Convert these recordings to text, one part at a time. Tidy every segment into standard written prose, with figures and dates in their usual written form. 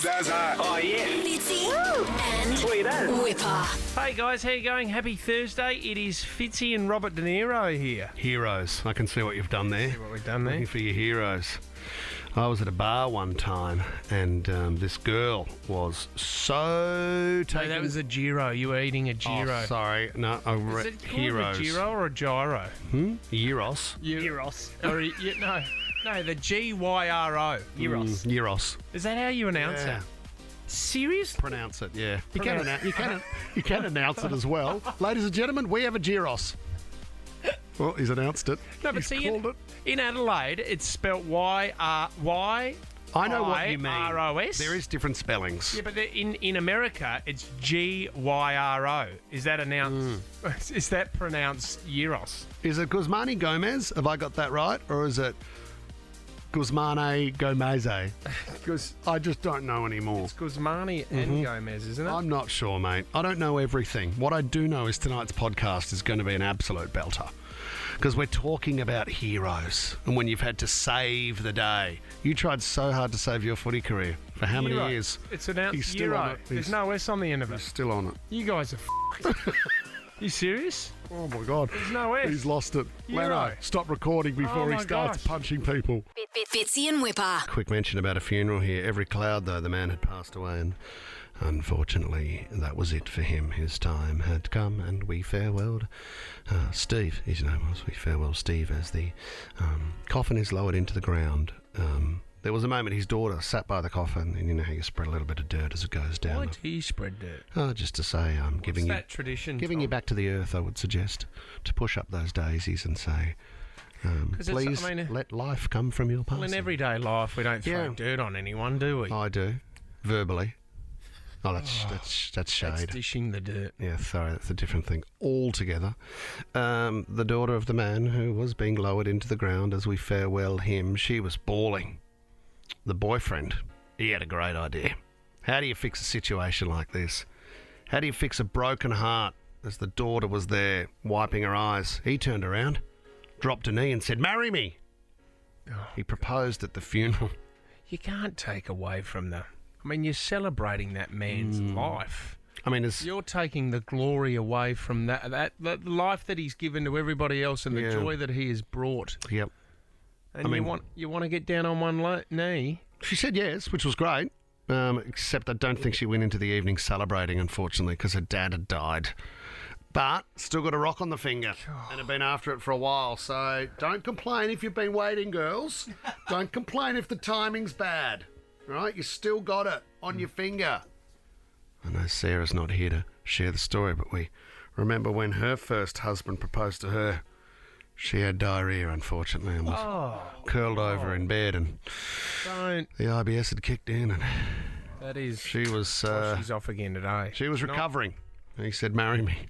That's hot. Oh, yeah. Fitzy and Sweet as. Wippa. Hey guys, how you going? Happy Thursday. It is Fitzy and Robert De Niro here. Heroes. I can see what you've done there. See what we've done there? Looking for your heroes. I was at a bar one time and this girl was so taken... No, that was a gyro. You were eating a gyro. Oh, sorry. No, I Is read it called heroes. a gyro or a gyro? Euros. Gyros. No, the G-Y-R-O. Gyros. Euros. Is that how you announce Yeah. it? Seriously? Pronounce it, yeah. You can announce it as well. Ladies and gentlemen, we have a gyros. Well, he's announced it. No, but He's see, called it. in Adelaide, it's spelt Y-R-Y. I know what you mean. R-O-S. There is different spellings. Yeah, but in America, it's G-Y-R-O. Is that announced? Is that pronounced Euros? Is it Guzmani Gomez? Have I got that right? Or is it Guzmane Gomez? Because I just don't know anymore. It's Guzmani and Gomez, isn't it? I'm not sure, mate. I don't know everything. What I do know is tonight's podcast is going to be an absolute belter. Because we're talking about heroes and when you've had to save the day. You tried so hard to save your footy career. For how many Euro. years? It's announced He's still on Euro. it. There's no S on the end of He's it. still on it. You guys are f***ed. You serious? Oh, my God. There's no S. He's lost it. Euro. Leno, stop recording before he my starts gosh. punching people. Fitzy and Wippa. Quick mention about a funeral here. Every cloud, though, the man had passed away, and unfortunately, that was it for him. His time had come, and we farewelled Steve. His name was. We farewell Steve as the coffin is lowered into the ground. There was a moment his daughter sat by the coffin, and you know how you spread a little bit of dirt as it goes down. Why do you spread dirt? Just to say, I'm giving What's that tradition, giving you Tom? back to the earth. I would suggest to push up those daisies and say, 'Cause it's- please I mean, let life come from your passing. Well, in everyday life, we don't throw Yeah. dirt on anyone, do we? I do, verbally. Oh, that's shade. That's dishing the dirt. Yeah, sorry, that's a different thing altogether. The daughter of the man who was being lowered into the ground as we farewell him, she was bawling. The boyfriend, he had a great idea. How do you fix a situation like this? How do you fix a broken heart as the daughter was there wiping her eyes? He turned around, dropped a knee and said, "Marry me." He proposed at the funeral. You can't take away from the... I mean, you're celebrating that man's life. I mean, it's... You're taking the glory away from that life that he's given to everybody else and the Yeah. joy that he has brought. Yep. And I mean- you want to get down on one knee. She said yes, which was great. Except I don't think she went into the evening celebrating, unfortunately, because her dad had died. But still got a rock on the finger and have been after it for a while. So don't complain if you've been waiting, girls. Don't complain if the timing's bad. Right? You still got it on your finger. I know Sarah's not here to share the story, but we remember when her first husband proposed to her. She had diarrhea, unfortunately, and was curled over in bed, and Don't. the IBS had kicked in, and That is... she was she's off again today. she was recovering. And he said, "Marry me."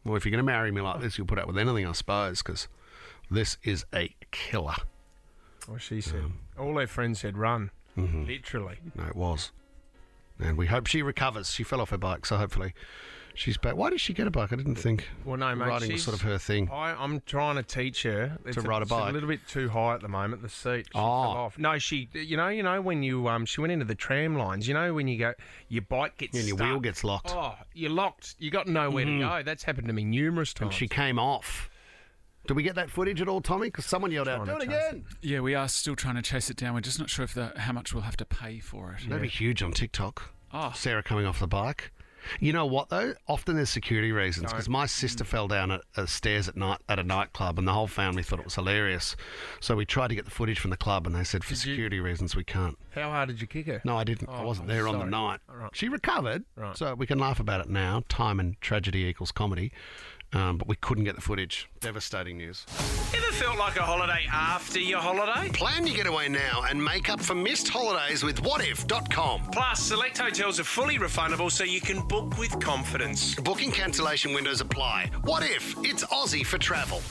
Well, if you're going to marry me like this, you'll put up with anything, I suppose, because this is a killer. Well, she said. All her friends said run. Literally. No, it was. And we hope she recovers. She fell off her bike, so hopefully she's back. Why did she get a bike? I didn't think Well, no, mate. riding was she's- sort of her thing. I'm trying to teach her ride a It's bike. a little bit too high at the moment. The seat. She Oh. fell off. No, she. You know when you she went into the tram lines. You know when you go, your bike gets And your stuck. wheel gets locked. Oh, you're locked. You got nowhere to go. That's happened to me numerous times. And she came off. Did we get that footage at all, Tommy? Because someone yelled out, "Do Trying it to chase again!" Yeah, we are still trying to chase it down. We're just not sure if how much we'll have to pay for it. That'd be huge on TikTok. Oh. Sarah coming off the bike. You know what, though? Often there's security reasons, because my sister fell down stairs at night at a nightclub, and the whole family thought it was hilarious. So we tried to get the footage from the club, and they said, for security reasons, we can't. How hard did you kick her? No, I didn't. I wasn't there on the sorry. night. All right. She recovered, Right. so we can laugh about it now. Time and tragedy equals comedy. But we couldn't get the footage. Devastating news. Ever felt like a holiday after your holiday? Plan your getaway now and make up for missed holidays with whatif.com. Plus, select hotels are fully refundable so you can book with confidence. Booking cancellation windows apply. What if? It's Aussie for travel.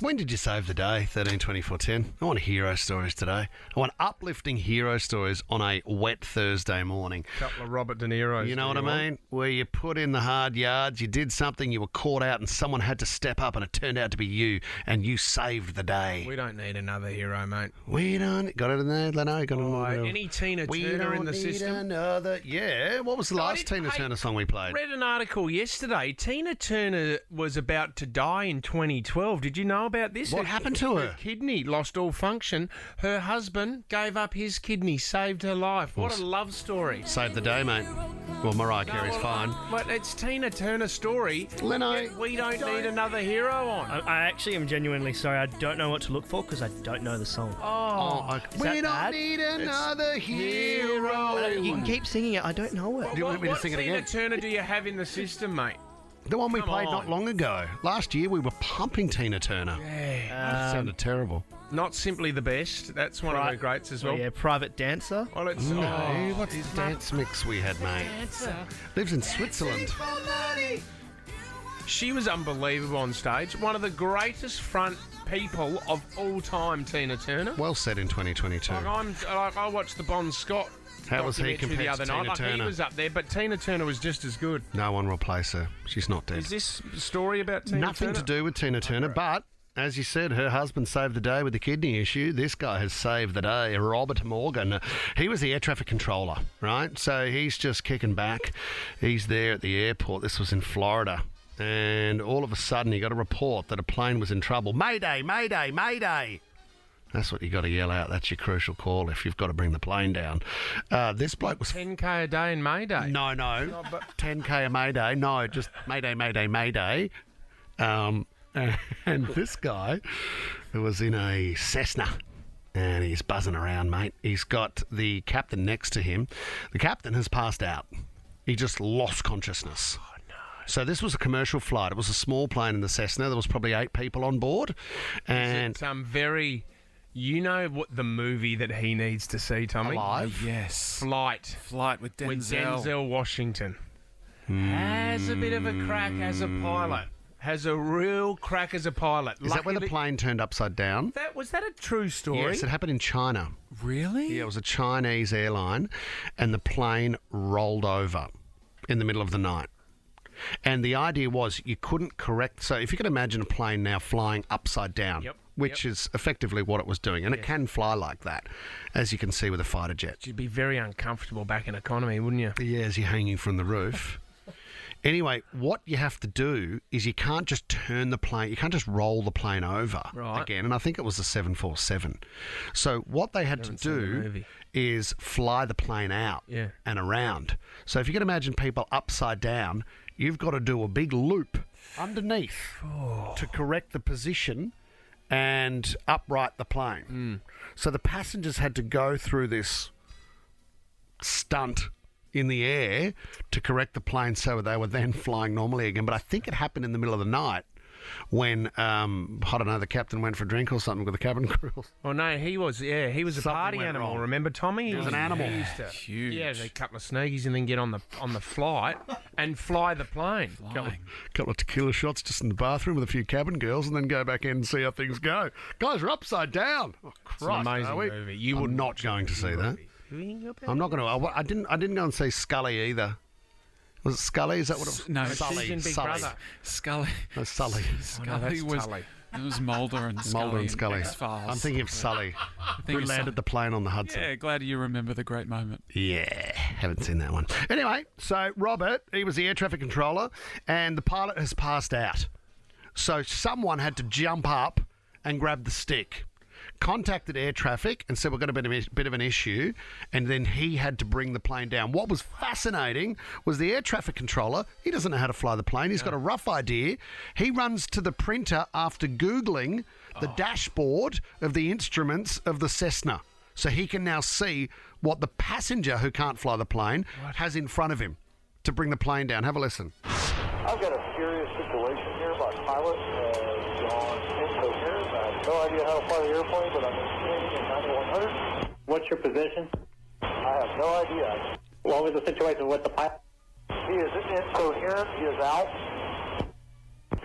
When did you save the day? 13, 24, 10. I want hero stories today. I want uplifting hero stories on a wet Thursday morning. Couple of Robert De Niro's. You know what I mean? Where you put in the hard yards, you did something, you were caught out, and someone had to step up, and it turned out to be you, and you saved the day. We don't need another hero, mate. We don't. Got it in there, Leno? Got it in there? Any Tina Turner in the system? Another. Yeah. What was the last Tina Turner song we played? Read an article yesterday. Tina Turner was about to die in 2012. Did you know about this? What happened to her? Kidney lost all function. Her husband gave up his kidney, saved her life. What a love story. Saved the day, mate. Well, Mariah Carey's fine. But it's Tina Turner's story. Leno. Yet we don't need another hero on. I actually am genuinely sorry. I don't know what to look for because I don't know the song. We don't bad? need another hero. You can keep singing it. I don't know it. Do you want me to sing it again? What Tina Turner do you have in the system, mate? The one we Come played on. not long ago. Last year we were pumping Tina Turner. That sounded terrible. Not simply the best. That's one of her greats as well. Yeah, Private Dancer. Well, it's No, what's the dance mix we had, mate? Lives in Switzerland. She was unbelievable on stage. One of the greatest front people of all time, Tina Turner. Well said in 2022. I watched the Bon Scott How was he documentary the compared to other night. Tina Like, he Turner? was up there, but Tina Turner was just as good. No one will replace her. She's not dead. Is this a story about Tina Nothing Turner? to do with Tina Turner, but as you said, her husband saved the day with the kidney issue. This guy has saved the day, Robert Morgan. He was the air traffic controller, right? So he's just kicking back. He's there at the airport. This was in Florida. And all of a sudden, he got a report that a plane was in trouble. Mayday, mayday, mayday. That's what you got to yell out. That's your crucial call if you've got to bring the plane down. This bloke was 10K a day in Mayday. No, 10K a Mayday. No, just Mayday, Mayday, Mayday. And this guy was in a Cessna and he's buzzing around, mate. He's got the captain next to him. The captain has passed out. He just lost consciousness. Oh, no. So this was a commercial flight. It was a small plane in the Cessna. There was probably 8 people on board. And It's You know what the movie that he needs to see, Tommy? Alive? Yes. Flight with Denzel. with Denzel Washington. Has a bit of a crack as a pilot. Has a real crack as a pilot. Is that where the plane turned upside down? Was that a true story? Yes, it happened in China. Really? Yeah, it was a Chinese airline, and the plane rolled over in the middle of the night. And the idea was you couldn't correct. So if you can imagine a plane now flying upside down, which is effectively what it was doing, and it can fly like that, as you can see with a fighter jet. You'd be very uncomfortable back in economy, wouldn't you? Yeah, as you're hanging from the roof. Anyway, what you have to do is you can't just turn the plane, you can't just roll the plane over again. And I think it was a 747. So what they had to do is fly the plane out and around. So if you can imagine people upside down, you've got to do a big loop underneath to correct the position and upright the plane. So the passengers had to go through this stunt in the air to correct the plane so they were then flying normally again. But I think it happened in the middle of the night when, I don't know, the captain went for a drink or something with the cabin crew. Well, no, he was a Something party went animal. wrong. Remember, Tommy? He was an animal. He used to, Huge. Yeah, a couple of sneakies and then get on the flight and fly the plane. Couple of tequila shots just in the bathroom with a few cabin girls and then go back in and see how things go. Guys, we're upside down. Oh, Christ, It's an amazing are we? movie. You I'm would not going to see that. I'm not going to. I didn't go and see Scully either. Was it Scully? Is that what it was? No, Sully. Big Sully. Brother. Scully. No, Sully. Scully was. Tully. It was Mulder and Scully. Mulder and Scully. X-Files. I'm thinking of Sully, who of landed the plane on the Hudson. Yeah, glad you remember the great moment. Yeah, haven't seen that one. Anyway, so Robert, he was the air traffic controller, and the pilot has passed out. So someone had to jump up and grab the stick. Contacted air traffic and said we're going to be a bit of an issue, and then he had to bring the plane down. What was fascinating was the air traffic controller, he doesn't know how to fly the plane. He's got a rough idea. He runs to the printer after Googling the dashboard of the instruments of the Cessna. So he can now see what the passenger who can't fly the plane has in front of him to bring the plane down. Have a listen. I've got a serious situation here. My pilot has gone incoherent. I have no idea how to fly the airplane, but I'm in 9100. What's your position? I have no idea. What was the situation with the pilot? He is incoherent. He is out.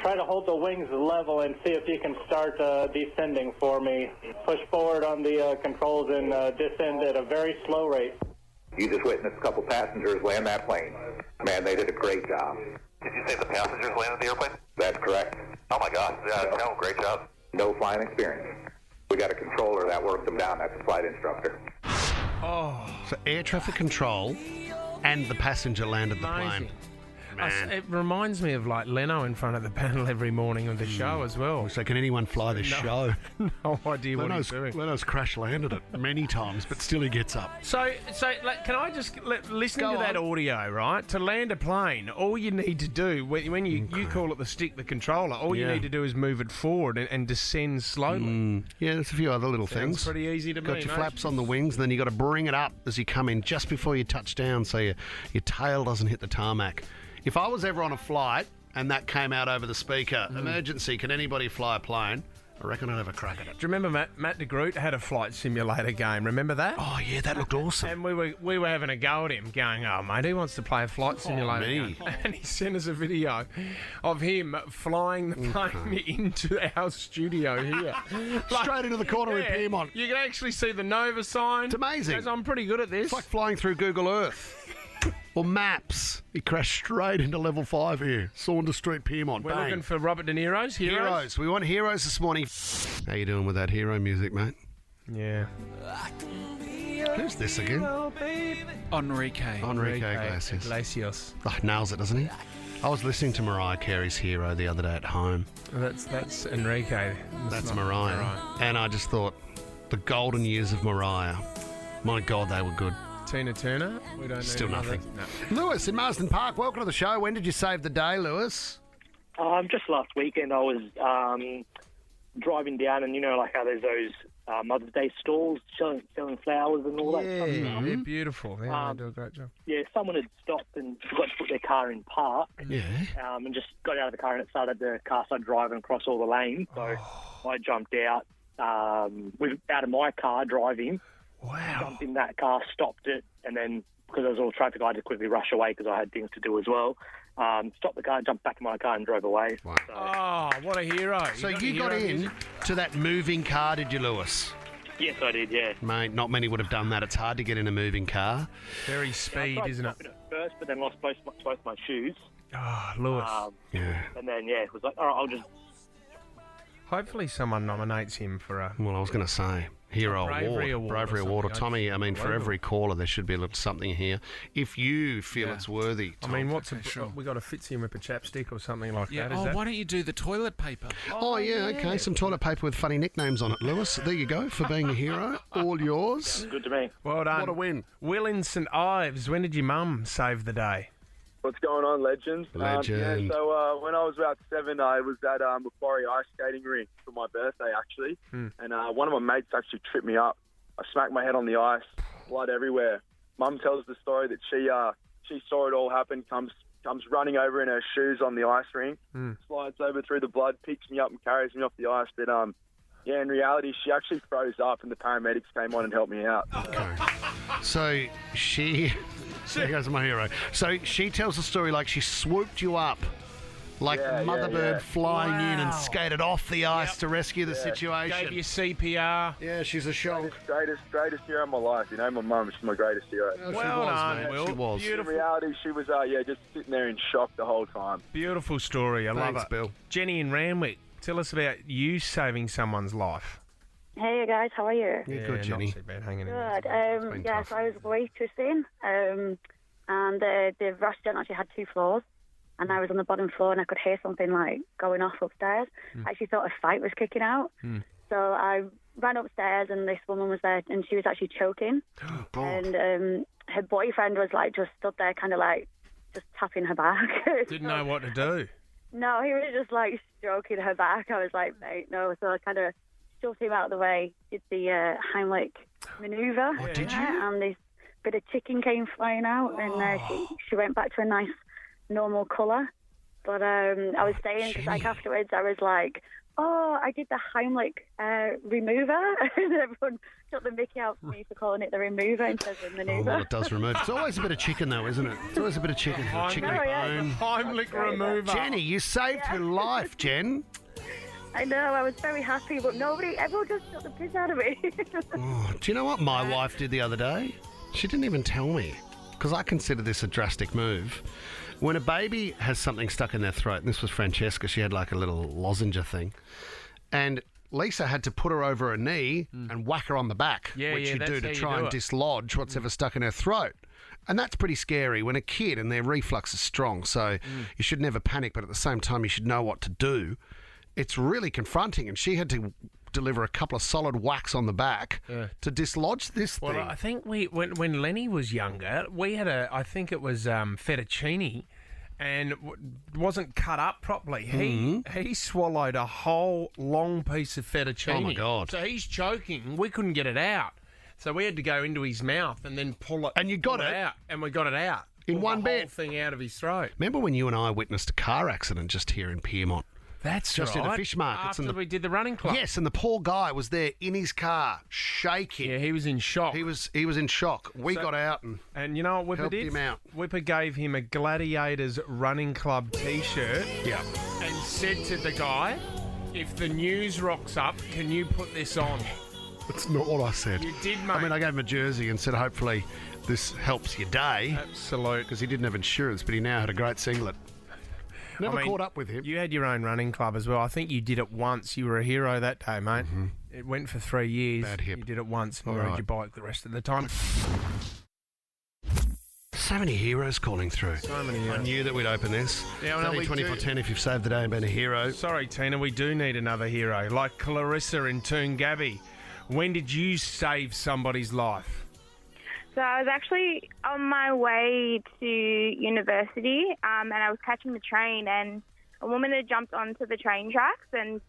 Try to hold the wings level and see if you can start descending for me. Push forward on the controls and descend at a very slow rate. You just witnessed a couple passengers land that plane. Man, they did a great job. Did you say the passengers landed the airplane? That's correct. Oh my gosh, no, great job. No flying experience. We got a controller that worked them down. That's a flight instructor. So air traffic control and the passenger landed the plane. Man. It reminds me of like Leno in front of the panel every morning of the show as well. So can anyone fly this show? No idea what he's doing. Leno's crash landed it many times, but still he gets up. So like, can I just listen to that audio, right? To land a plane, all you need to do, when you call it the stick, the controller, all you need to do is move it forward and descend slowly. Yeah, there's a few other little things. Pretty easy to Got me, your mate. flaps on the wings, then you got to bring it up as you come in just before you touch down so your tail doesn't hit the tarmac. If I was ever on a flight and that came out over the speaker, emergency, can anybody fly a plane? I reckon I'd have a crack at it. Do you remember Matt de Groot had a flight simulator game? Remember that? Oh, yeah, that looked awesome. And we were having a go at him, going, "Oh, mate, who wants to play a flight simulator game?" And he sent us a video of him flying the plane into our studio here. Straight into the corner in Piedmont. You can actually see the Nova sign. It's amazing. He goes, "I'm pretty good at this." It's like flying through Google Earth. Or maps. He crashed straight into level 5 here. Saunders Street, Piedmont. We're Bang. looking for Robert De Niro's heroes. We want heroes this morning. How you doing with that hero music, mate? Yeah. Who's this again? Enrique. Enrique Iglesias. Iglesias. Oh, nails it, doesn't he? I was listening to Mariah Carey's Hero the other day at home. That's Enrique. That's not Mariah. And I just thought, the golden years of Mariah, my God, they were good. Tina Turner. We don't Still need nothing. No. Lewis in Marsden Park, welcome to the show. When did you save the day, Lewis? Just last weekend I was driving down, and you know, like how there's those Mother's Day stalls selling flowers and all that stuff. Yeah, beautiful. Yeah, they do a great job. Yeah, someone had stopped and forgot to put their car in park. Yeah. And just got out of the car, and the car started driving across all the lanes. So I jumped out, out of my car driving. Wow. Jumped in that car, stopped it, and then because there was all traffic, I had to quickly rush away because I had things to do as well. Stopped the car, jumped back in my car, and drove away. Wow. So, Oh, what a hero. So you got in to that moving car, did you, Lewis? yes, I did, yeah. Mate, not many would have done that. It's hard to get in a moving car. Very speed, isn't it? At first, but then lost both my shoes. Oh, Lewis. Yeah. And then, it was like, all right, I'll just... Hopefully someone nominates him for a... Well, I was going to say, Hero Bravery Award. Award Bravery or Award. Or something. Tommy, I mean, for every caller, there should be a little something here. If you feel it's worthy. I mean, Okay, sure. we got a Fitzy and Wippa chapstick or something like Yeah. that. Is Oh, that? why don't you do the toilet paper? Oh, yeah, okay. Some toilet paper with funny nicknames on it, Lewis. There you go, for being a hero. All yours. Good to me. Well done. What a win. Will in St Ives, when did your mum save the day? What's going on, legends? Legend. So when I was about 7, I was at Macquarie Ice Skating Rink for my birthday, actually. And one of my mates actually tripped me up. I smacked my head on the ice, blood everywhere. Mum tells the story that she saw it all happen, comes running over in her shoes on the ice rink, slides over through the blood, picks me up and carries me off the ice. But in reality, she actually froze up and the paramedics came on and helped me out. Okay. So there goes my hero. So she tells the story like she swooped you up, like Mother Bird flying in and skated off the ice to rescue the situation. Gave you CPR. Yeah, she's a shock. Greatest hero of my life. You know, my mum, she's my greatest hero. Well done, mate. Will. She was. In Beautiful, reality, she was just sitting there in shock the whole time. beautiful story. I love Thanks, it. Bill. Jenny in Randwick, tell us about you saving someone's life. Hey guys, how are you? Yeah, good, Jenny. Not too bad, hanging in. Good. been Yeah, tough. so I was waitressing, and the restaurant actually had 2 floors, and I was on the bottom floor, and I could hear something like going off upstairs. I actually thought a fight was kicking out, so I ran upstairs, and this woman was there, and she was actually choking, and her boyfriend was like just stood there, kind of like just tapping her back. Didn't know what to do. No, he was just like stroking her back. I was like, mate, no. So I kind of shoved him out of the way, did the Heimlich manoeuvre. Oh, did you? And this bit of chicken came flying out, and she went back to a nice normal colour. But I was saying, because like afterwards, I was like, oh, I did the Heimlich remover. And everyone took the mickey out for me for calling it the remover instead of the maneuver. Oh, well, it does remove. It's always a bit of chicken, though, isn't it? It's always a bit of chicken. Chicken bone. Heimlich remover. Jenny, you saved her life, Jen. I know, I was very happy, but everyone just took the piss out of me. Oh, do you know what my wife did the other day? She didn't even tell me, because I consider this a drastic move. When a baby has something stuck in their throat, and this was Francesca, she had like a little lozenge thing, and Lisa had to put her over her knee and whack her on the back, which you do to try and dislodge what's ever stuck in her throat. And that's pretty scary when a kid and their reflux is strong, so you should never panic, but at the same time you should know what to do. It's really confronting, and she had to deliver a couple of solid whacks on the back to dislodge this thing. Well, I think when Lenny was younger, we had I think it was fettuccine, and wasn't cut up properly. He swallowed a whole long piece of fettuccine. Oh, my God. So he's choking. We couldn't get it out. So we had to go into his mouth and then pull it. And you got it out. And we got it out. In one bit. The whole thing out of his throat. Remember when you and I witnessed a car accident just here in Piedmont? That's just right. in the fish markets. After we did the running club. Yes, and the poor guy was there in his car, shaking. Yeah, he was in shock. He was in shock. We got out and you know what Wippa helped did? him out. Wippa gave him a Gladiators running club T-shirt. Yeah. And said to the guy, if the news rocks up, can you put this on? That's not what I said. You did, mate. I mean, I gave him a jersey and said, hopefully this helps your day. Absolute. Because he didn't have insurance, but he now had a great singlet. Never caught up with him. You had your own running club as well. I think you did it once. You were a hero that day, mate. It went for 3 years. Bad hip. You did it once and you All rode right. your bike the rest of the time. So many heroes calling through. So many I heroes. knew that we'd open this. Yeah, I know, we 2410 if you've saved the day and been a hero. Sorry, Tina, we do need another hero. Like Clarissa in Toongabbie. When did you save somebody's life? So I was actually on my way to university and I was catching the train and a woman had jumped onto the train tracks and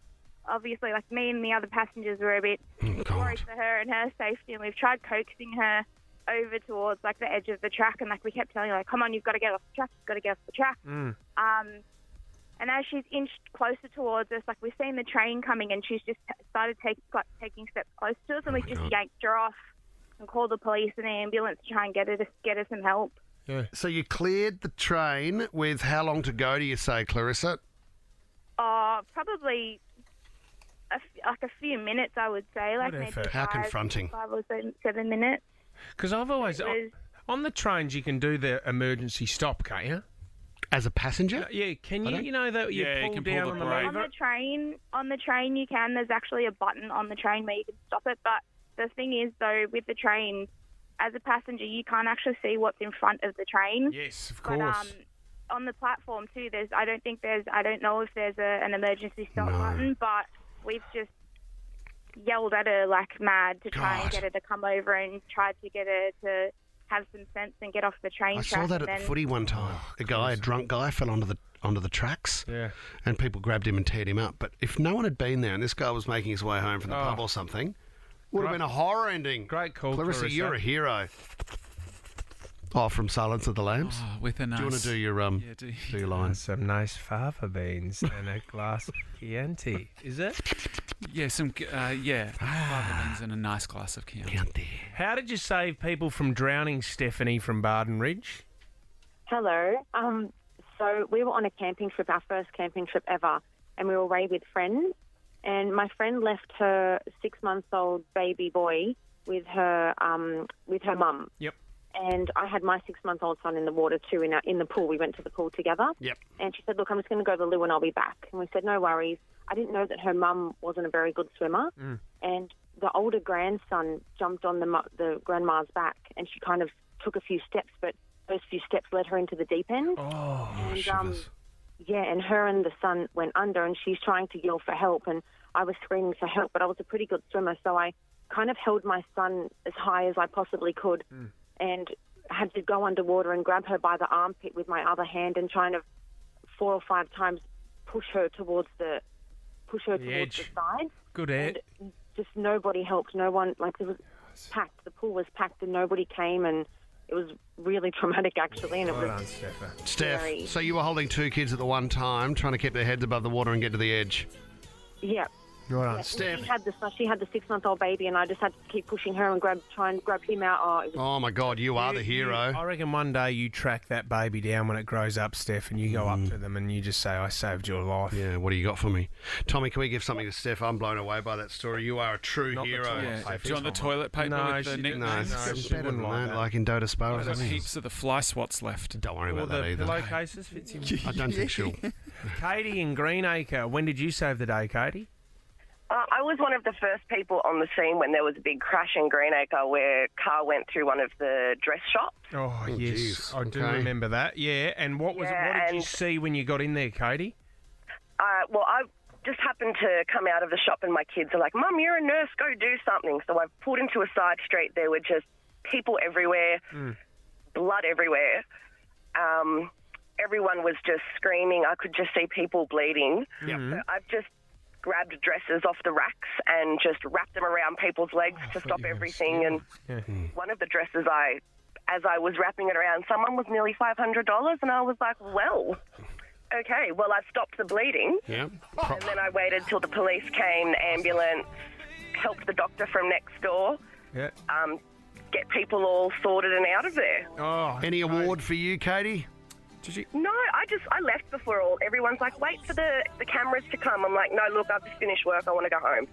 obviously like me and the other passengers were a bit worried for her and her safety and we've tried coaxing her over towards like the edge of the track and like we kept telling her like, come on, you've got to get off the track, you've got to get off the track. And as she's inched closer towards us, like we've seen the train coming and she's just started taking steps close to us and we just yanked her off and called the police and the ambulance to try and get her some help. Yeah. So you cleared the train with how long to go, do you say, Clarissa? Probably a few minutes, I would say. Like maybe How confronting. 5 or 7 minutes. Because I've always... On the trains, you can do the emergency stop, can't you? As a passenger? Yeah, can you? You know that you pull down on the lever? On the train, you can. There's actually a button on the train where you can stop it. But the thing is, though, with the train, as a passenger, you can't actually see what's in front of the train. Yes, of course. But on the platform too, I don't know if there's an emergency stop button, but we've just yelled at her like mad to try and get her to come over and tried to get her to have some sense and get off the train I track. saw that at the footy one time. A drunk guy, fell onto the tracks. Yeah. And people grabbed him and teared him up. But if no one had been there and this guy was making his way home from the pub or something, would have been a horror ending. Great call, Clarissa, you're a hero. Oh, from Silence of the Lambs? Oh, with a nice... Do you want to do your do your line? Some nice fava beans and a glass of Chianti. Is it? Yeah, fava beans and a nice glass of Chianti. How did you save people from drowning, Stephanie from Barden Ridge? Hello. So we were on a camping trip, our first camping trip ever, and we were away with friends. And my friend left her 6-month-old baby boy with her mum. Yep. And I had my 6-month-old son in the water too, in the pool. We went to the pool together. Yep. And she said, look, I'm just going to go to the loo and I'll be back. And we said, no worries. I didn't know that her mum wasn't a very good swimmer. And the older grandson jumped on the grandma's back and she kind of took a few steps, but those few steps led her into the deep end. Oh, and, yeah, and her and the son went under and she's trying to yell for help and I was screaming for help, but I was a pretty good swimmer, so I kind of held my son as high as I possibly could and had to go underwater and grab her by the armpit with my other hand and trying to 4 or 5 times push her towards the side. Good Ed. And just nobody helped. No one, like it was packed. The pool was packed and nobody came and it was really traumatic actually. And it was Steph, so you were holding 2 kids at the one time, trying to keep their heads above the water and get to the edge. Yeah. Right on. Yeah, Steph. She had the 6-month-old baby, and I just had to keep pushing her and try and grab him out. Oh, my God, you are the hero. I reckon one day you track that baby down when it grows up, Steph, and you go up to them and you just say, I saved your life. Yeah, what do you got for me? Tommy, can we give something to Steph? I'm blown away by that story. You are a true Not the hero. toilet Yeah. paper. Do you want the toilet paper No, with the she didn't. nicknames? No, it's she better than wouldn't that, like like in Dota Sparrow. There's heaps of the fly swats left. Don't worry Or about that the either. pillowcases, Fitzy. I don't think she'll. Katie in Greenacre, when did you save the day, Katie? I was one of the first people on the scene when there was a big crash in Greenacre where a car went through one of the dress shops. Oh, yes. geez. I do Okay. remember that, yeah. And what was it? What did you see when you got in there, Katie? Well, I just happened to come out of the shop and my kids are like, Mum, you're a nurse, go do something. So I pulled into a side street. There were just people everywhere, blood everywhere. Everyone was just screaming. I could just see people bleeding. So I've just grabbed dresses off the racks and just wrapped them around people's legs to stop everything. And one of the dresses, as I was wrapping it around someone, was nearly $500, and I was like, well, okay, well, I've stopped the bleeding. Yeah. And then I waited till the police came, the ambulance, helped the doctor from next door, Yeah. get people all sorted and out of there. Oh, Any award for you, Katie? No, I left before everyone's like, wait for the cameras to come. I'm like, no, look, I've just finished work. I want to go home.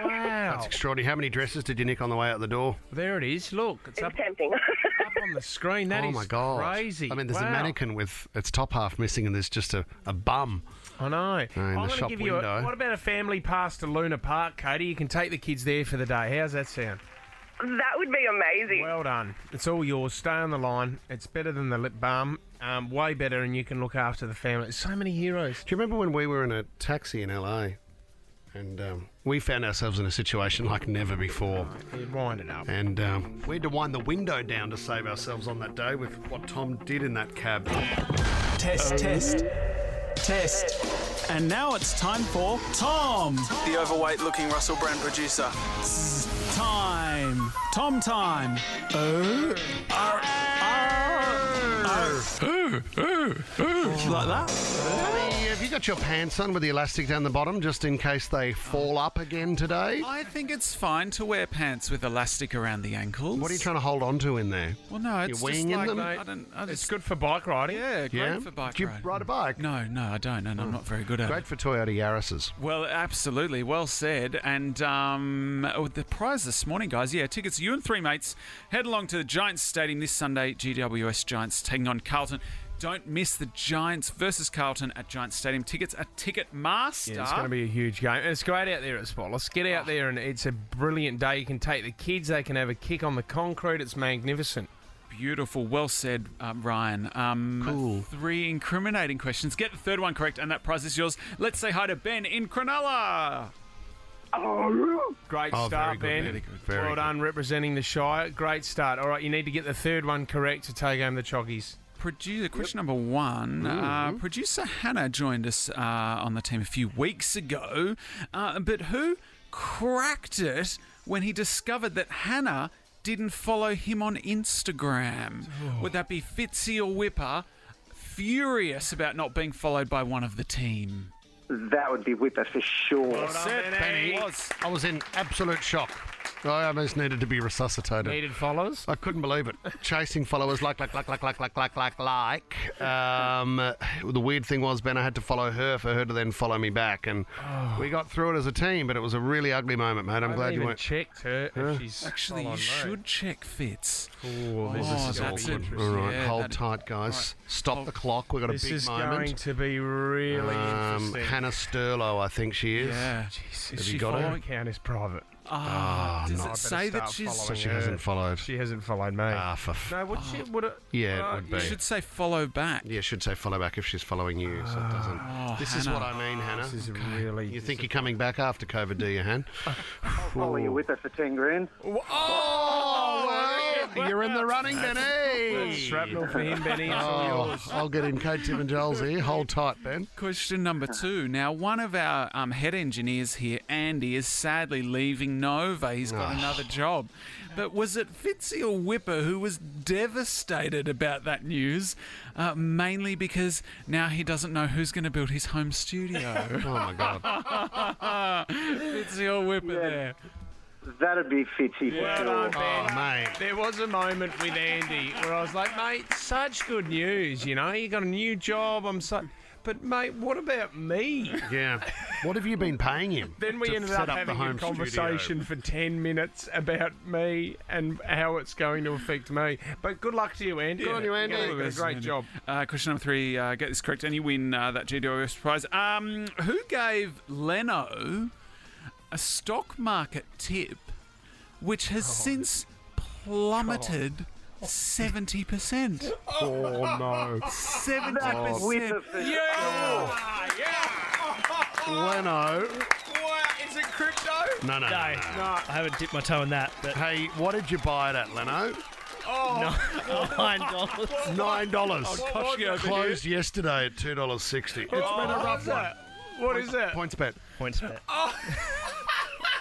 wow. That's extraordinary. How many dresses did you nick on the way out the door? There it is. Look, it's It was up tempting. on the screen. That is oh, my God. crazy. I mean, there's a Wow. mannequin with its top half missing and there's just a bum. I know. in the I'm going to shop give you window. what about a family pass to Luna Park, Katie? You can take the kids there for the day. How's that sound? That would be amazing. Well done. It's all yours. Stay on the line. It's better than the lip balm. Way better, and you can look after the family. So many heroes. Do you remember when we were in a taxi in LA and we found ourselves in a situation like never before? You'd wind it up. And we had to wind the window down to save ourselves on that day with what Tom did in that cab. Test. And now it's time for Tom, the overweight looking Russell Brand producer. Time. Tom time. Like that? Have you got your pants on with the elastic down the bottom just in case they fall up again today? I think it's fine to wear pants with elastic around the ankles. What are you trying to hold on to in there? Well, no, it's You're just weeing in like them? It's good for bike riding. Yeah, great Yeah? for bike Do you riding. ride a bike? No, I don't, and I'm not very good at Great it. for Toyota Yaris's. Well, absolutely, well said. And the prize this morning, guys, tickets. You and three mates head along to the Giants Stadium this Sunday. GWS Giants taking on Carlton. Don't miss the Giants versus Carlton at Giants Stadium. Tickets at Ticketmaster. Yeah, it's going to be a huge game. And it's great out there at Spotless. Get out there, and it's a brilliant day. You can take the kids. They can have a kick on the concrete. It's magnificent. Beautiful. Well said, Ryan. Cool. 3 incriminating questions. Get the third one correct, and that prize is yours. Let's say hi to Ben in Cronulla. Great Oh, start, very Ben. good, very well good. done, representing the Shire. Great start. All right, you need to get the third one correct to take home the chockies. Question number 1. Producer Hannah joined us on the team a few weeks ago, but who cracked it when he discovered that Hannah didn't follow him on Instagram? Would that be Fitzy or Wippa? Furious about not being followed by one of the team. That would be Wippa for sure. Benny, I was in absolute shock. I almost needed to be resuscitated. Needed followers? I couldn't believe it. Chasing followers like. The weird thing was, Ben, I had to follow her for her to then follow me back. And we got through it as a team, but it was a really ugly moment, mate. I'm glad you weren't. checked her if she's Actually, you should check Fitz. This is that's awkward. interesting. All right, Yeah, hold that- tight, guys. Stop the clock. We've got This a big is moment. going to be really interesting. Hannah Sterlo, I think she is. Yeah. Have Is you she got her? following? Account is private. Does no. it say that she's... So she hasn't followed. She hasn't followed me. For No, would it? Yeah, it would be. You should say follow back. Yeah, should say follow back if she's following you, so it doesn't. This is Hannah. what I mean, Hannah. This is really. You think you're coming back after COVID, do you, Han? I'll follow you with her for 10 grand. Oh, You're in the running, Benny. Shrapnel for him, Benny. It's all yours. I'll get in Kate, Tim and Joel's ear. Hold tight, Ben. Question number 2. Now, one of our head engineers here, Andy, is sadly leaving Nova. He's got another job. But was it Fitzy or Wippa who was devastated about that news? Mainly because now he doesn't know who's going to build his home studio. Oh, my God. Fitzy or Wippa there? That'd be Fitzy. Well done, Ben. Oh, mate. There was a moment with Andy where I was like, mate, such good news, you know. You got a new job. But, mate, what about me? Yeah. What have you been paying him? Then we to ended set up having the a home conversation for 10 minutes about me and how it's going to affect me. But good luck to you, Andy. Good on you, Andy. Yeah, great job. Question number 3, get this correct and you win that GWS prize. Who gave Leno a stock market tip which has since plummeted 70%? Oh, no. 70%. Leno. What? Is it crypto? No. I haven't dipped my toe in that. But Hey, what did you buy it at, Leno? $9. $9. Closed yesterday at $2.60. It's been a rough one. What is it? Points bet. Points bet.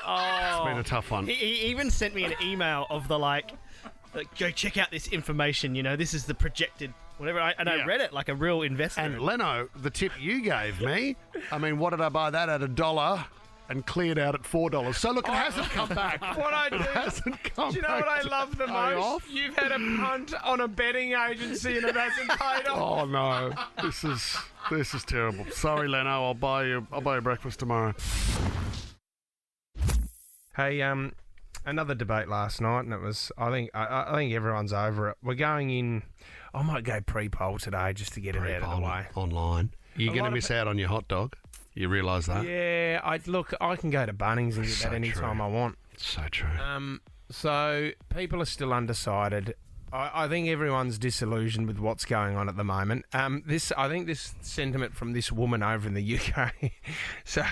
It's been a tough one. He even sent me an email of the go check out this information. You know, this is the projected whatever. I read it like a real investor. And Leno, the tip you gave me, I mean, what did I buy that at? $1 and cleared out at $4. So look, it hasn't come back. What I do, It hasn't come do you know back. what I love the Pay most? off. You've had a punt on a betting agency and it hasn't paid off. Oh no, this is terrible. Sorry, Leno. I'll buy you breakfast tomorrow. Hey, another debate last night, and it was. I think everyone's over it. We're going in. I might go pre-poll today just to get it out of the way. Online. You're going to miss out on your hot dog. You realise that? Yeah, I can go to Bunnings and get that anytime I want. It's so true. So people are still undecided. I think everyone's disillusioned with what's going on at the moment. I think this sentiment from this woman over in the UK. So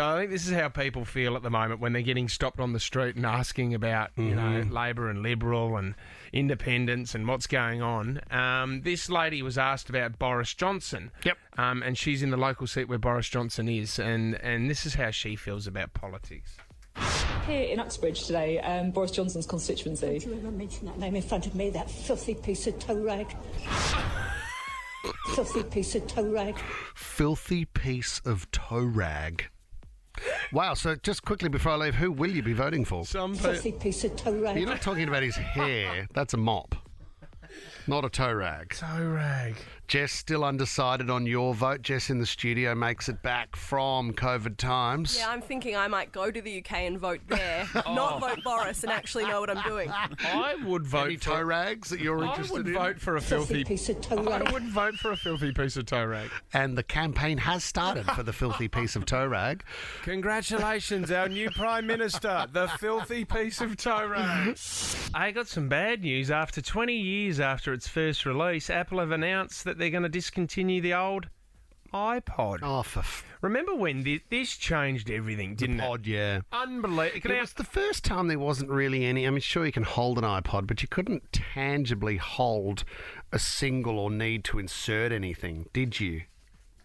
I think this is how people feel at the moment when they're getting stopped on the street and asking about, you know, Labor and Liberal and independence and what's going on. This lady was asked about Boris Johnson. Yep. And she's in the local seat where Boris Johnson is, and this is how she feels about politics. Here in Uxbridge today, Boris Johnson's constituency. Don't you ever mention that name in front of me, that filthy piece of toe rag. Filthy piece of toe rag. Filthy piece of toe rag. Wow, so just quickly before I leave, who will you be voting for? Filthy piece of toe rag. You're not talking about his hair. That's a mop. Not a toe rag. Toe rag. Jess still undecided on your vote. Jess in the studio makes it back from COVID times. Yeah, I'm thinking I might go to the UK and vote there, not vote Boris and actually know what I'm doing. I would vote Any toe rags that you're interested in? I would vote for a filthy piece of toe rag. I would vote for a filthy piece of toe rag. And the campaign has started for the filthy piece of toe rag. Congratulations, our new Prime Minister, the filthy piece of toe rag. I got some bad news. After 20 years after its first release, Apple have announced that they're going to discontinue the old iPod. Oh, remember when this changed everything, didn't it? Yeah. Unbelievable. It was the first time there wasn't really any. I mean, sure, you can hold an iPod, but you couldn't tangibly hold a single or need to insert anything, did you?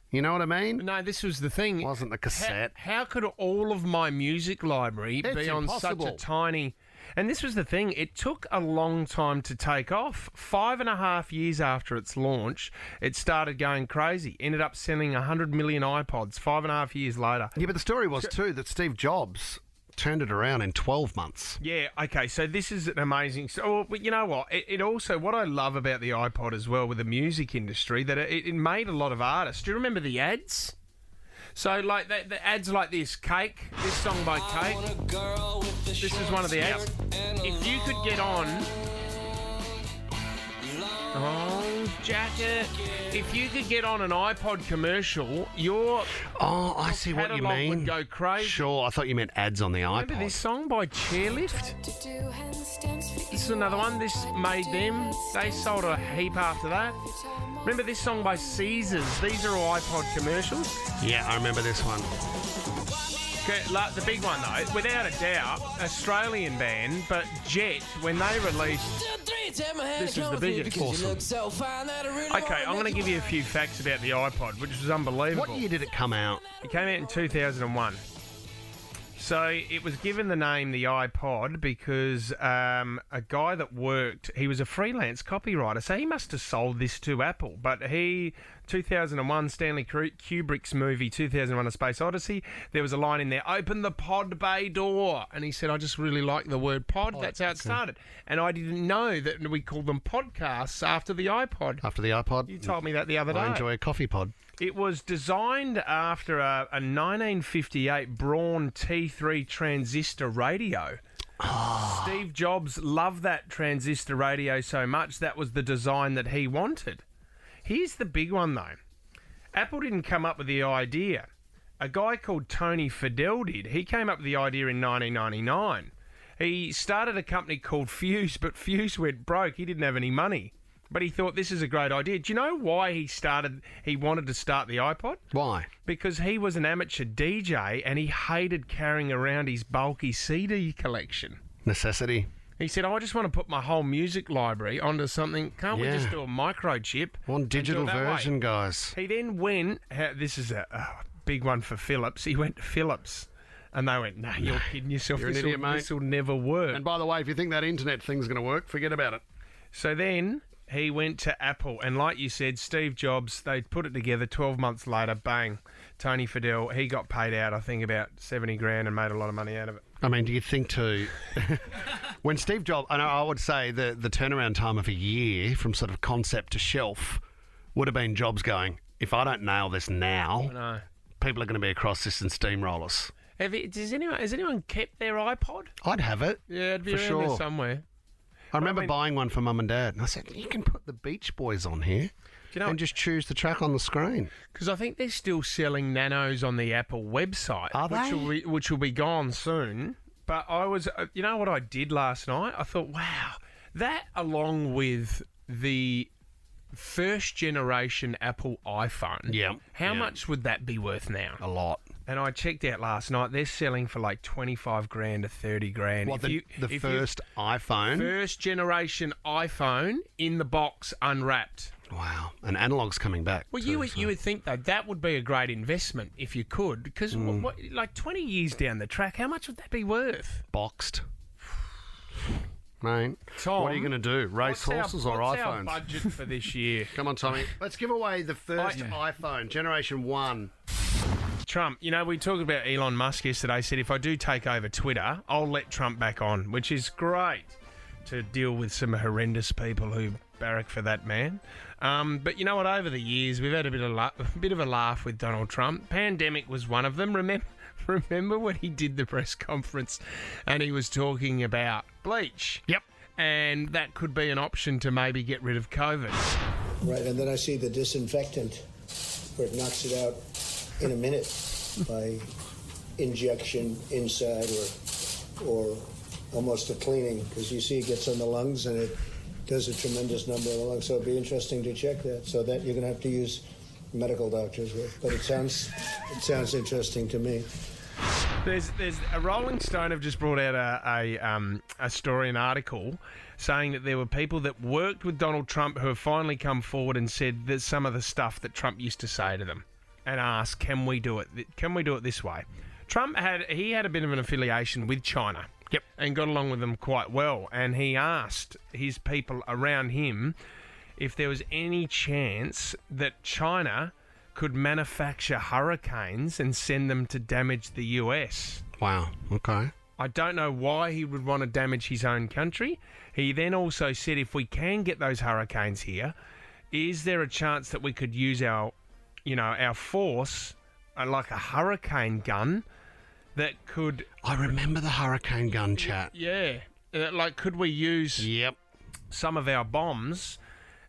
You know what I mean? No, this was the thing. Wasn't the cassette. How could all of my music library be on impossible. such a tiny... And this was the thing. It took a long time to take off. 5.5 years after its launch, it started going crazy. Ended up selling 100 million iPods 5.5 years later. Yeah, but the story was, too, that Steve Jobs turned it around in 12 months. Yeah, okay, so this is an amazing... but you know what? It also... What I love about the iPod as well with the music industry, that it made a lot of artists. Do you remember the ads? So, like, the ads like this, Cake, this song by Cake, this is one of the ads. If you could get on... Oh, jacket. If you could get on an iPod commercial, your I see what you mean. Would go crazy. Sure, I thought you meant ads on the iPod. Remember this song by Chairlift? This is another one. This made them. They sold a heap after that. Remember this song by Caesars? These are all iPod commercials. Yeah, I remember this one. Okay, like the big one though, without a doubt, Australian band, but Jet, when they released, this is the biggest. Okay, I'm going to give you a few facts about the iPod, which was unbelievable. What year did it come out? It came out in 2001. So it was given the name the iPod because a guy that worked, he was a freelance copywriter, so he must have sold this to Apple. But 2001, Stanley Kubrick's movie 2001: A Space Odyssey, there was a line in there, "Open the pod bay door." And he said, "I just really like the word pod." That's how it started. And I didn't know that we called them podcasts after the iPod. After the iPod? You told me that the other day. I enjoy a coffee pod. It was designed after a 1958 Braun T3 transistor radio. Steve Jobs loved that transistor radio so much, that was the design that he wanted. Here's the big one, though. Apple didn't come up with the idea. A guy called Tony Fadell did. He came up with the idea in 1999. He started a company called Fuse, but Fuse went broke. He didn't have any money. But he thought, this is a great idea. Do you know why he wanted to start the iPod? Why? Because he was an amateur DJ and he hated carrying around his bulky CD collection. Necessity. He said, I just want to put my whole music library onto something. Can't we just do a microchip? One digital version, way? Guys. He then went, this is a big one for Philips, he went to Philips. And they went, nah, you're kidding yourself. You're an idiot, mate. This will never work. And by the way, if you think that internet thing's going to work, forget about it. So then he went to Apple, and like you said, Steve Jobs, they put it together. 12 months later, bang, Tony Fadell, he got paid out, I think, about 70 grand and made a lot of money out of it. I mean, do you think too, when Steve Jobs, I would say the turnaround time of a year from sort of concept to shelf would have been Jobs going, if I don't nail this now, people are going to be across this in steamrollers. Has anyone kept their iPod? I'd have it. Yeah, it'd be for around sure. there somewhere. I remember buying one for Mum and Dad, and I said, you can put the Beach Boys on here and just choose the track on the screen. Because I think they're still selling Nanos on the Apple website. Are they? Which will be gone soon. But I was, you know what I did last night? I thought, wow, that along with the first generation Apple iPhone, how much would that be worth now? A lot. And I checked out last night, they're selling for like 25 grand to 30 grand. What, the first iPhone? First generation iPhone in the box, unwrapped. Wow. And analog's coming back. Well, you would think, though, that would be a great investment if you could, because like 20 years down the track, how much would that be worth? Boxed. Mate, Tom, what are you going to do? Race horses or what's iPhones? Our budget for this year? Come on, Tommy. Let's give away the first iPhone, Generation 1. Trump, you know, we talked about Elon Musk yesterday, said if I do take over Twitter, I'll let Trump back on, which is great to deal with some horrendous people who barrack for that man. But you know what, over the years, we've had a bit of a laugh with Donald Trump. Pandemic was one of them. Remember when he did the press conference and he was talking about bleach? Yep. And that could be an option to maybe get rid of COVID. Right, and then I see the disinfectant where it knocks it out in a minute by injection inside or almost a cleaning, because you see it gets on the lungs and it does a tremendous number of the lungs. So it'd be interesting to check that. So that you're going to have to use medical doctors with. But it sounds interesting to me. There's a Rolling Stone have just brought out a story, an article, saying that there were people that worked with Donald Trump who have finally come forward and said that some of the stuff that Trump used to say to them, and asked, can we do it? Can we do it this way? Trump had a bit of an affiliation with China. Yep. And got along with them quite well. And he asked his people around him if there was any chance that China could manufacture hurricanes and send them to damage the US. Wow. Okay. I don't know why he would want to damage his own country. He then also said, if we can get those hurricanes here, is there a chance that we could use our force, like a hurricane gun, that could... I remember the hurricane gun chat. Yeah. Could we use some of our bombs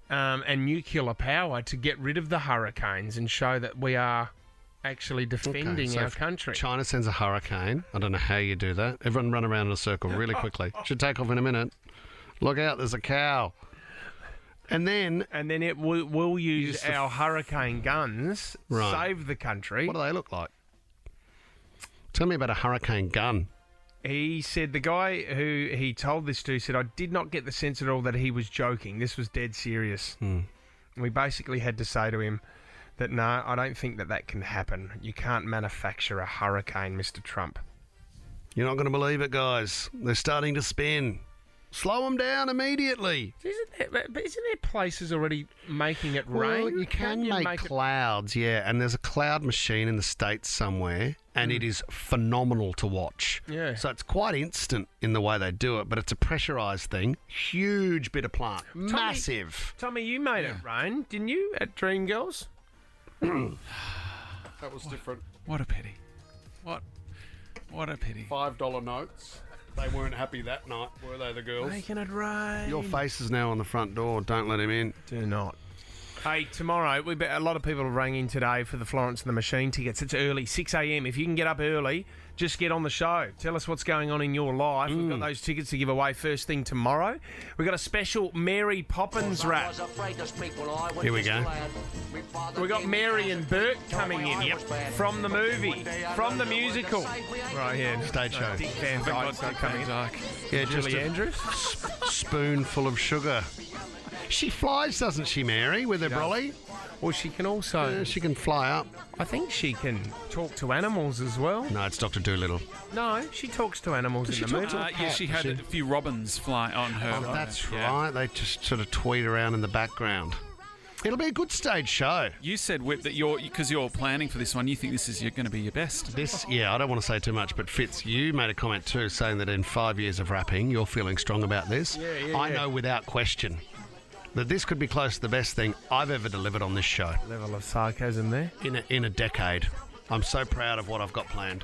and nuclear power to get rid of the hurricanes and show that we are actually defending our country? China sends a hurricane. I don't know how you do that. Everyone run around in a circle really quickly. Should take off in a minute. Look out, there's a cow. And then it will use our hurricane guns, Right. save the country. What do they look like? Tell me about a hurricane gun. He said the guy who he told this to said, I did not get the sense at all that he was joking. This was dead serious. We basically had to say to him that, no, I don't think that can happen. You can't manufacture a hurricane, Mr. Trump. You're not going to believe it, guys. They're starting to spin. Slow them down immediately. Isn't there places already making it rain? Well, you can make clouds, yeah. And there's a cloud machine in the States somewhere, and it is phenomenal to watch. Yeah. So it's quite instant in the way they do it, but it's a pressurised thing. Huge bit of plant. Massive. Tommy, you made it rain, didn't you, at Dreamgirls? That was different. What a pity. What a pity. $5 notes. They weren't happy that night, were they, the girls? Making it rain. Your face is now on the front door. Don't let him in. Do not. Hey, tomorrow, a lot of people have rang in today for the Florence and the Machine tickets. It's early, 6 a.m. If you can get up early, just get on the show. Tell us what's going on in your life. We've got those tickets to give away first thing tomorrow. We've got a special Mary Poppins rap. Here we go. We've got Mary and Bert coming in, from the movie, from the musical. Right here. Stage show. Dick Van Dyke's coming in. Yeah, Julie just Andrews. Spoonful of sugar. She flies, doesn't she, Mary, with her brolly? Well, she can also... she can fly up. I think she can talk to animals as well. No, it's Dr. Dolittle. No, she talks to animals in the movie. Yeah, she had a few robins fly on her. Oh, that's right. They just sort of tweet around in the background. It'll be a good stage show. You said, Whip, that because you're planning for this one, you think this is going to be your best. I don't want to say too much, but Fitz, you made a comment too, saying that in 5 years of rapping, you're feeling strong about this. I know without question that this could be close to the best thing I've ever delivered on this show. Level of sarcasm there. In a decade. I'm so proud of what I've got planned.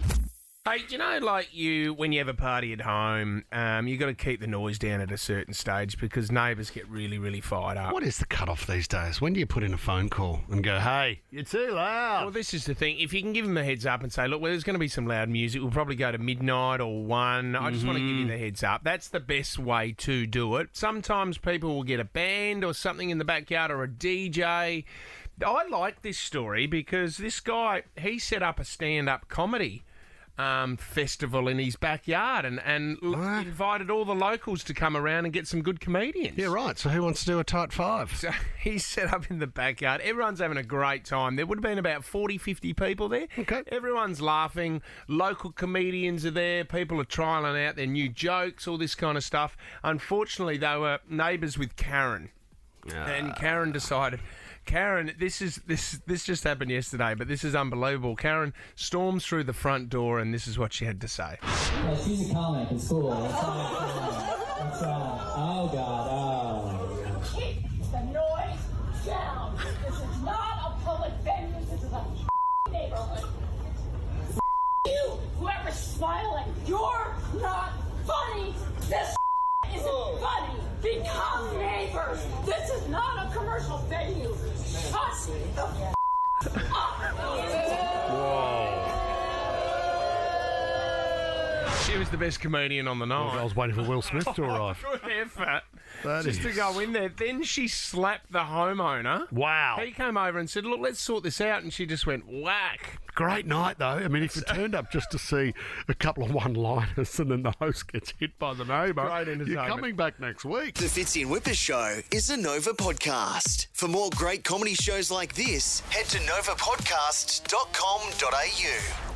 Hey, do you know, like when you have a party at home, you got to keep the noise down at a certain stage because neighbours get really, really fired up. What is the cut-off these days? When do you put in a phone call and go, hey, you're too loud? Well, this is the thing. If you can give them a heads up and say, look, there's going to be some loud music. We'll probably go to midnight or 1. I just want to give you the heads up. That's the best way to do it. Sometimes people will get a band or something in the backyard or a DJ. I like this story because this guy, he set up a stand-up comedy festival in his backyard and invited all the locals to come around and get some good comedians. Yeah, right. So who wants to do a tight 5? So he's set up in the backyard. Everyone's having a great time. There would have been about 40, 50 people there. Okay. Everyone's laughing. Local comedians are there. People are trialling out their new jokes, all this kind of stuff. Unfortunately, they were neighbours with Karen. And Karen decided... Karen, this just happened yesterday, but this is unbelievable. Karen storms through the front door, and this is what she had to say. She's a comic in school. Oh, God. Oh. Keep the noise down. This is not a public venue. This is a neighborhood. You, whoever's smiling, you're not funny. This isn't funny. Become neighbors. This is not a commercial venue. Shut the up. She was the best comedian on the night. I was waiting for Will Smith to arrive. Good effort. That Just to go in there. Then she slapped the homeowner. Wow. He came over and said, look, let's sort this out. And she just went, whack. Great night, though. I mean, if you turned up just to see a couple of one-liners and then the host gets hit by the neighbour, Great entertainment. you're coming back next week. The Fitzy and Wippa Show is a Nova podcast. For more great comedy shows like this, head to novapodcast.com.au.